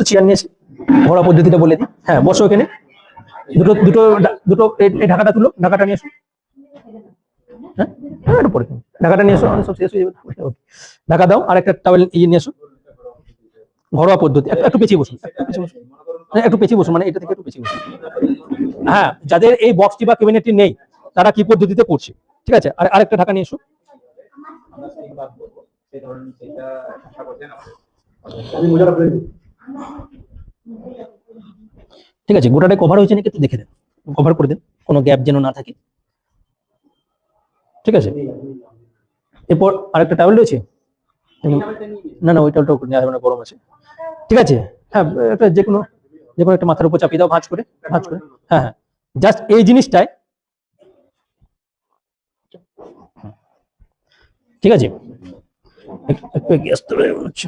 তো চেয়ার নিয়ে এসে ঘরোয়া পদ্ধতিটা বলে দিই। হ্যাঁ, বসো এখানে। দুটো দুটো দুটো এই ঢাকাটা তুলো, ঢাকাটা নিয়ে এসো। হ্যাঁ, একটু পরে ঢাকাটা নিয়ে এসো, সব শেষ হয়ে যাবে। ঢাকা দাও, আর একটা টাওয়েল নিয়ে এসো। ঘরোয়া পদ্ধতি, একটু পেছিয়ে বসুন, একটু পেছিয়ে বসুন, মানে এটা থেকে একটু পেছিয়ে বসুন। হ্যাঁ, যাদের এই বক্সটি বা ক্যাবিনেটটি নেই তারা কি পদ্ধতিতে করছে, ঠিক আছে। আর আরেকটা ঢাকা নিয়ে এসো। ঠিক আছে, গোটাটাই কভার হয়েছে নাকি একটু দেখে দেন, কভার করে দেন, কোনো গ্যাপ যেন না থাকে। ঠিক আছে, এরপর আরেকটা টাওয়েল রয়েছে। না না, ওই টাওয়েলটা গরম আছে। ঠিক আছে, হ্যাঁ, একটা যে কোনো একটা মাথার উপর চাপিয়ে দাও, ভাঁজ করে। হ্যাঁ হ্যাঁ, জাস্ট এই জিনিসটাই। ঠিক আছে, একটু গ্যাস তো হচ্ছে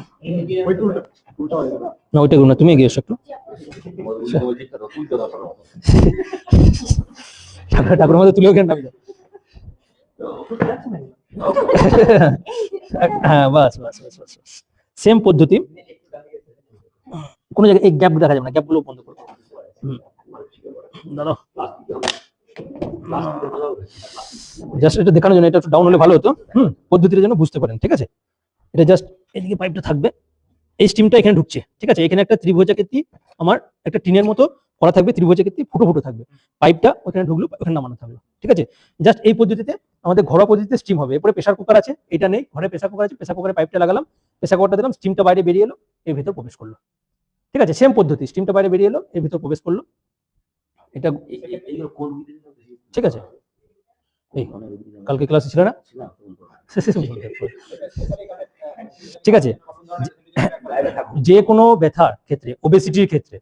না, ওইটা না, তুমি এগিয়ে এসো একটু। ঠাকুরের মধ্যে তুলেও কেন নামি। হ্যাঁ, বাস বাস বাস বাস, সেম পদ্ধতি। কোনো জায়গায় এই গ্যাপ দেখা যাবে না, গ্যাপ গুলো বন্ধ করো। দাঁড়াও, জাস্ট এটা দেখানোর জন্য, এটা একটু ডাউন হলে ভালো হতো। পদ্ধতিটা যেন বুঝতে পারেন। ঠিক আছে, এটা জাস্ট এদিকে পাইপটা থাকবে, এই স্টিমটা এখানে ঢুকছে। ঠিক আছে, এখানে একটা ত্রিভুজাকৃতি আমার একটা টিনের মতো করা থাকবে, ত্রিভুজাকৃতি ফুটো ফুটো থাকবে, পাইপটা ওখানে ঢুকলো, ওখানে নামানো থাকলো। ঠিক আছে, জাস্ট এই পদ্ধতিতে আমাদের ঘরোয়া পদ্ধতিতে স্টিম হবে। এরপরে প্রেসার কুকার আছে, এটা নেই, ঘরে প্রেসার কুকার আছে, প্রেসার কুকারে পাইপটা লাগালাম, প্রেসার কুকারটা দিলাম, স্টিমটা বাইরে বেরিয়ে এলো, এর ভিতর প্রবেশ করলো। ঠিক আছে, সেম পদ্ধতি, স্টিমটা বাইরে বেরিয়ে এলো, এর ভিতর প্রবেশ করলো। এটা ঠিক আছে, এই কালকে ক্লাসে ছিল না? ঠিক আছে, যে কোনো ব্যথার ক্ষেত্রে, ওবেসিটির ক্ষেত্রে,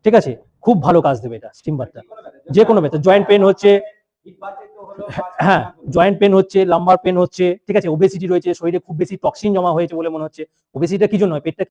ঠিক আছে, খুব ভালো কাজ দেবে এটা স্টিম বারটা। যে কোনো ব্যথা, জয়েন্ট পেন হচ্ছে, হ্যাঁ, জয়েন্ট পেন হচ্ছে, লাম্বার পেন হচ্ছে, ঠিক আছে, ওবেসিটি রয়েছে, শরীরে খুব বেশি টক্সিন জমা হয়েছে বলে মনে হচ্ছে। ওবেসিটিটা কি জন্য হয়? পেটটা